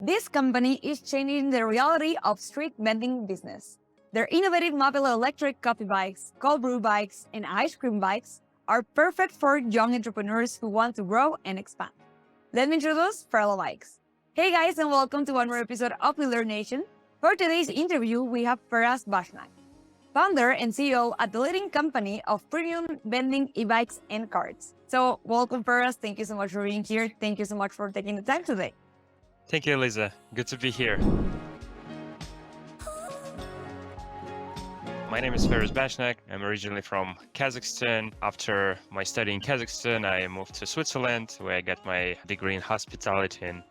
This company is changing the reality of street vending business. Their innovative mobile electric coffee bikes, cold brew bikes, and ice cream bikes are perfect for young entrepreneurs who want to grow and expand. Let me introduce Ferla Bikes. Hey guys, and welcome to one more episode of Leader Nation. For today's interview, we have Feras Bashnak, founder and CEO at the leading company of premium vending e-bikes and cards. So welcome, Feras. Thank you so much for being here. Thank you so much for taking the time today. Thank you, Elisa. Good to be here. My name is Feras Bashnak. I'm originally from Kazakhstan. After my study in Kazakhstan, I moved to Switzerland, where I got my degree in hospitality and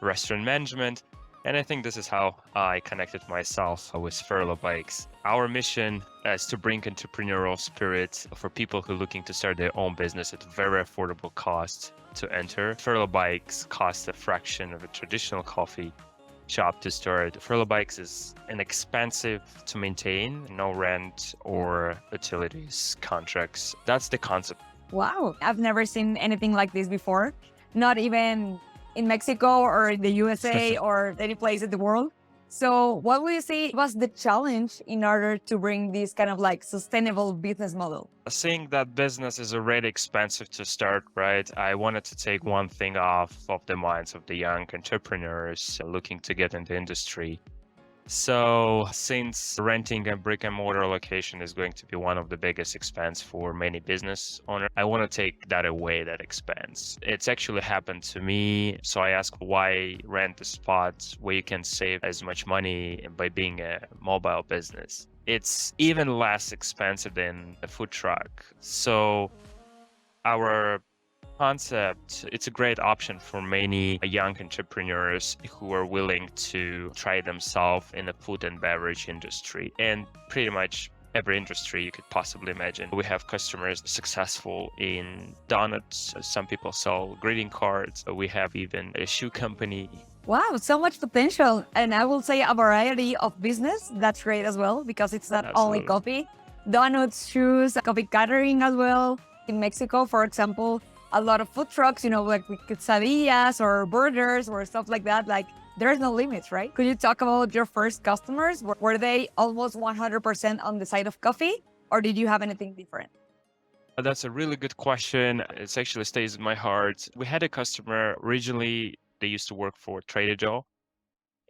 restaurant management. And I think this is how I connected myself with Ferla Bikes. Our mission is to bring entrepreneurial spirit for people who are looking to start their own business at very affordable cost to enter. Ferla Bikes cost a fraction of a traditional coffee shop to start. Ferla Bikes is inexpensive to maintain, no rent or utilities contracts. That's the concept. Wow, I've never seen anything like this before. Not even in Mexico or the USA or any place in the world. So what would you say was the challenge in order to bring this kind of like sustainable business model? Seeing that business is already expensive to start, right? I wanted to take one thing off of the minds of the young entrepreneurs looking to get into the industry. So since renting a brick and mortar location is going to be one of the biggest expense for many business owners, I want to take that away, that expense. It's actually happened to me. So I asked, why rent a spot where you can save as much money by being a mobile business? It's even less expensive than a food truck. So our concept, it's a great option for many young entrepreneurs who are willing to try themselves in the food and beverage industry and pretty much every industry you could possibly imagine. We have customers successful in donuts. Some people sell greeting cards. We have even a shoe company. Wow, so much potential. And I will say a variety of business. That's great as well, because it's not only coffee, donuts, shoes, coffee catering as well. In Mexico, for example, a lot of food trucks, like with quesadillas or burgers or stuff like that. Like, there's no limits, right? Could you talk about your first customers? Were they almost 100% on the side of coffee, or did you have anything different? That's a really good question. It actually stays in my heart. We had a customer originally, they used to work for Trader Joe,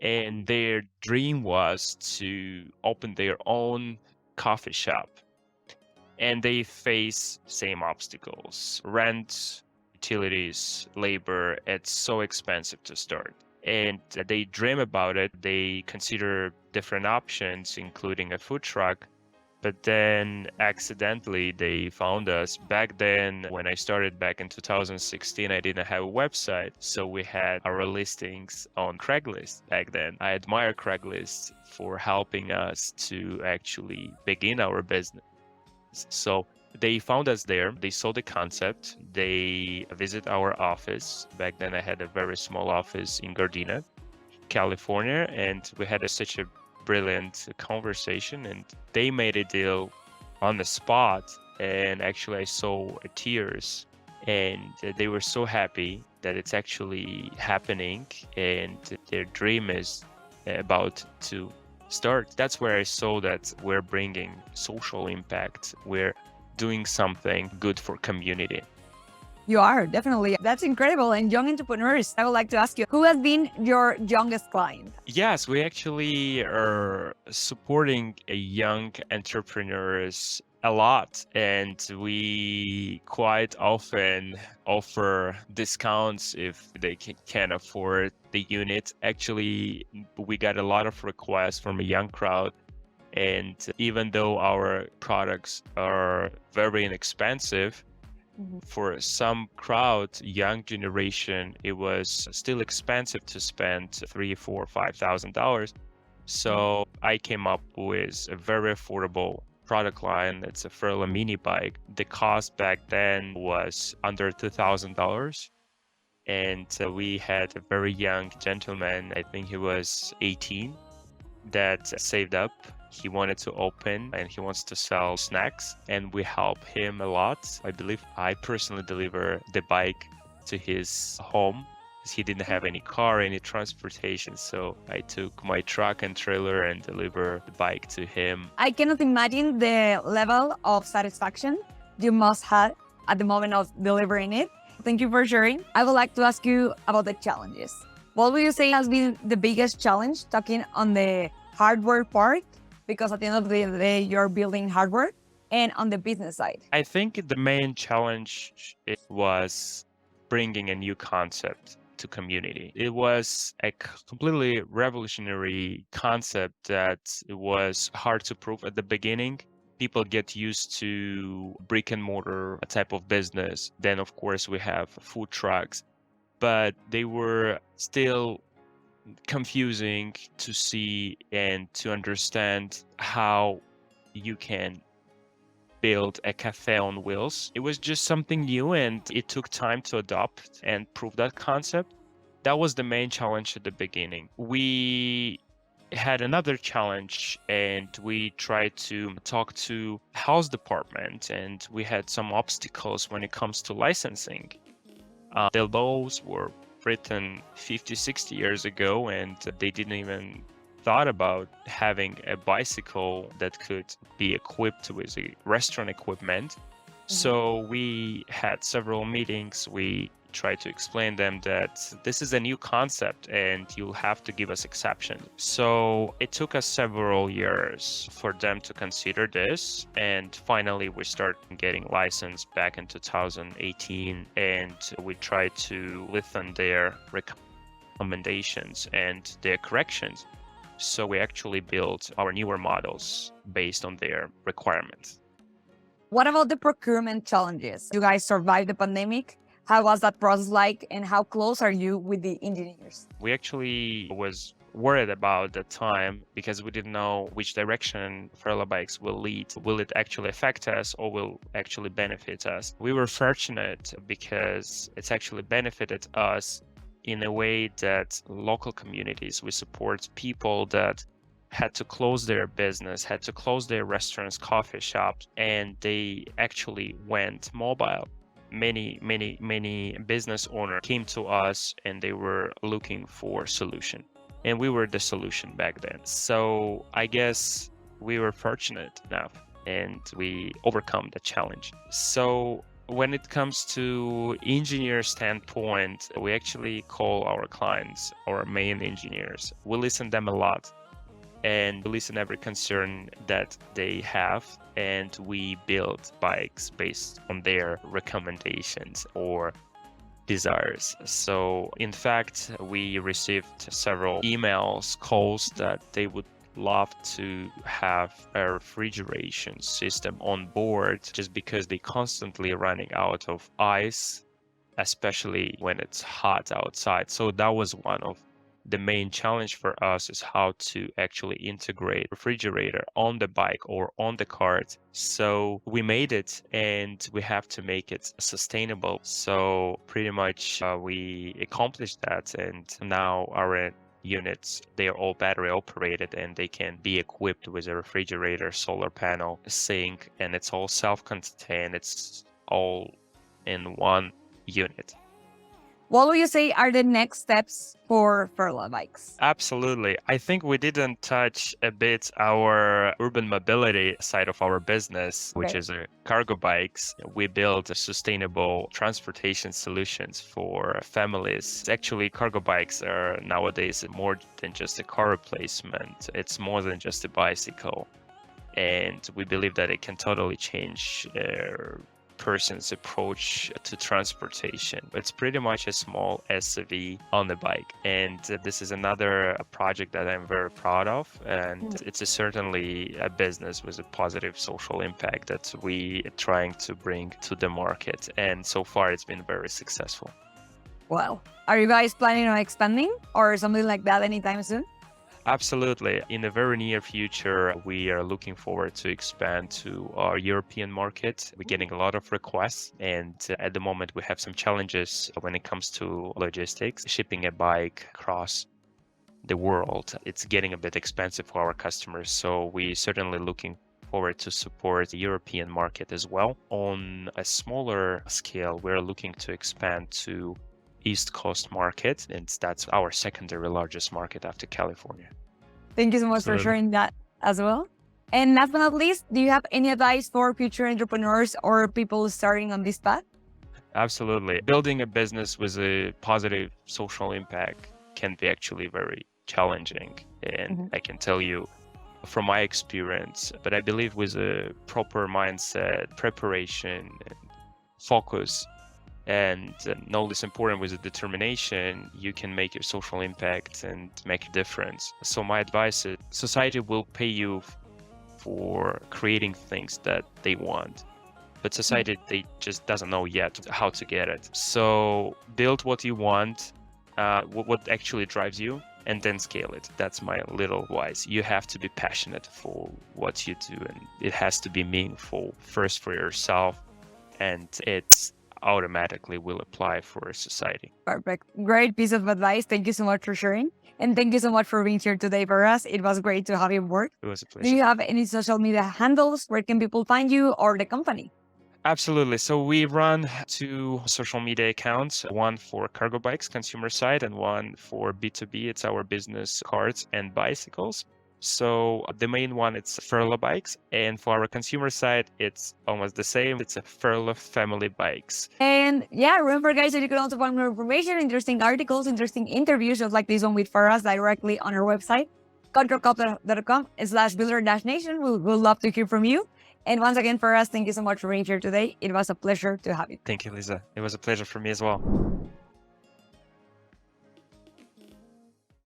and their dream was to open their own coffee shop. And they face same obstacles: rent, utilities, labor. It's so expensive to start. And they dream about it. They consider different options, including a food truck. But then accidentally they found us. Back then, when I started back in 2016, I didn't have a website. So we had our listings on Craigslist back then. I admire Craigslist for helping us to actually begin our business. So they found us there. They saw the concept. They visit our office. Back then, I had a very small office in Gardena, California, and we had such a brilliant conversation. And they made a deal on the spot. And actually, I saw tears. And they were so happy that it's actually happening, and their dream is about to start. That's where I saw that we're bringing social impact. We're doing something good for community. You are, definitely. That's incredible. And young entrepreneurs, I would like to ask you, who has been your youngest client? Yes, we actually are supporting young entrepreneurs a lot, and we quite often offer discounts if they can afford the unit. Actually, we got a lot of requests from a young crowd, and even though our products are very inexpensive, for some crowd, young generation, it was still expensive to spend $3,000, $4,000, $5,000. So I came up with a very affordable product line. It's a Ferla mini bike. The cost back then was under $2,000. And we had a very young gentleman, I think he was 18, that saved up. He wanted to open and he wants to sell snacks, and we help him a lot. I believe I personally deliver the bike to his home, because he didn't have any car, any transportation. So I took my truck and trailer and delivered the bike to him. I cannot imagine the level of satisfaction you must have at the moment of delivering it. Thank you for sharing. I would like to ask you about the challenges. What would you say has been the biggest challenge talking on the hardware part? Because at the end of the day, you're building hardware, and on the business side. I think the main challenge was bringing a new concept to community. It was a completely revolutionary concept that it was hard to prove at the beginning. People get used to brick and mortar type of business. Then, of course, we have food trucks, but they were still confusing to see and to understand how you can build a cafe on wheels. It was just something new and it took time to adopt and prove that concept. That was the main challenge at the beginning. We had another challenge and we tried to talk to health department and we had some obstacles when it comes to licensing. The laws were written 50, 60 years ago and they didn't even thought about having a bicycle that could be equipped with a restaurant equipment. So we had several meetings. We tried to explain them that this is a new concept and you'll have to give us exception. So it took us several years for them to consider this. And finally, we started getting licensed back in 2018 and we tried to listen their recommendations and their corrections. So we actually built our newer models based on their requirements. What about the procurement challenges? You guys survived the pandemic. How was that process like, and how close are you with the engineers? We actually was worried about the time because we didn't know which direction Ferla Bikes will lead. Will it actually affect us or will actually benefit us? We were fortunate because it's actually benefited us in a way that local communities, we support people that had to close their business, had to close their restaurants, coffee shops, and they actually went mobile. Many business owners came to us and they were looking for a solution. And we were the solution back then. So I guess we were fortunate enough and we overcome the challenge. So when it comes to engineer standpoint, we actually call our clients our main engineers. We listen them a lot and we listen every concern that they have and we build bikes based on their recommendations or desires. So in fact, we received several emails, calls that they would love to have a refrigeration system on board just because they constantly running out of ice, especially when it's hot outside. So that was one of the main challenge for us is how to actually integrate refrigerator on the bike or on the cart. So we made it and we have to make it sustainable. So pretty much we accomplished that and now our units, they are all battery operated and they can be equipped with a refrigerator, solar panel, sink, and it's all self-contained. It's all in one unit. What would you say are the next steps for Ferla Bikes? Absolutely. I think we didn't touch a bit our urban mobility side of our business, which is cargo bikes. We build sustainable transportation solutions for families. Actually, cargo bikes are nowadays more than just a car replacement. It's more than just a bicycle. And we believe that it can totally change person's approach to transportation. It's pretty much a small SUV on the bike. And this is another project that I'm very proud of. And it's certainly a business with a positive social impact that we are trying to bring to the market. And so far, it's been very successful. Well, are you guys planning on expanding or something like that anytime soon? Absolutely. In the very near future, we are looking forward to expand to our European market. We're getting a lot of requests, and at the moment, we have some challenges when it comes to logistics. Shipping a bike across the world, it's getting a bit expensive for our customers. So we're certainly looking forward to support the European market as well. On a smaller scale, we're looking to expand to East Coast market, and that's our secondary largest market after California. Thank you so much for Absolutely. sharing that as well. And last but not least, do you have any advice for future entrepreneurs or people starting on this path? Absolutely. Building a business with a positive social impact can be actually very challenging. And I can tell you from my experience, but I believe with a proper mindset, preparation, and focus, and no less important with the determination, you can make your social impact and make a difference. So my advice is society will pay you for creating things that they want, but society, they just doesn't know yet how to get it. So build what you want, what actually drives you, and then scale it. That's my little advice. You have to be passionate for what you do, and it has to be meaningful first for yourself, and it's automatically will apply for society. Perfect. Great piece of advice. Thank you so much for sharing. And thank you so much for being here today for us. It was great to have you on board. It was a Do pleasure. you have any social media handles? Where can people find you or the company? Absolutely. So we run 2 social media accounts, one for cargo bikes, consumer side, and one for B2B. It's our business cards and bicycles. So the main one, it's Ferla Bikes. And for our consumer side, it's almost the same. It's a Ferla Family Bikes. And yeah, remember guys that you can also find more information, interesting articles, interesting interviews, just like this one with Feras directly on our website, controlhub.com/builder-nation. We'll love to hear from you. And once again, Feras, thank you so much for being here today. It was a pleasure to have you. Thank you, Lisa. It was a pleasure for me as well.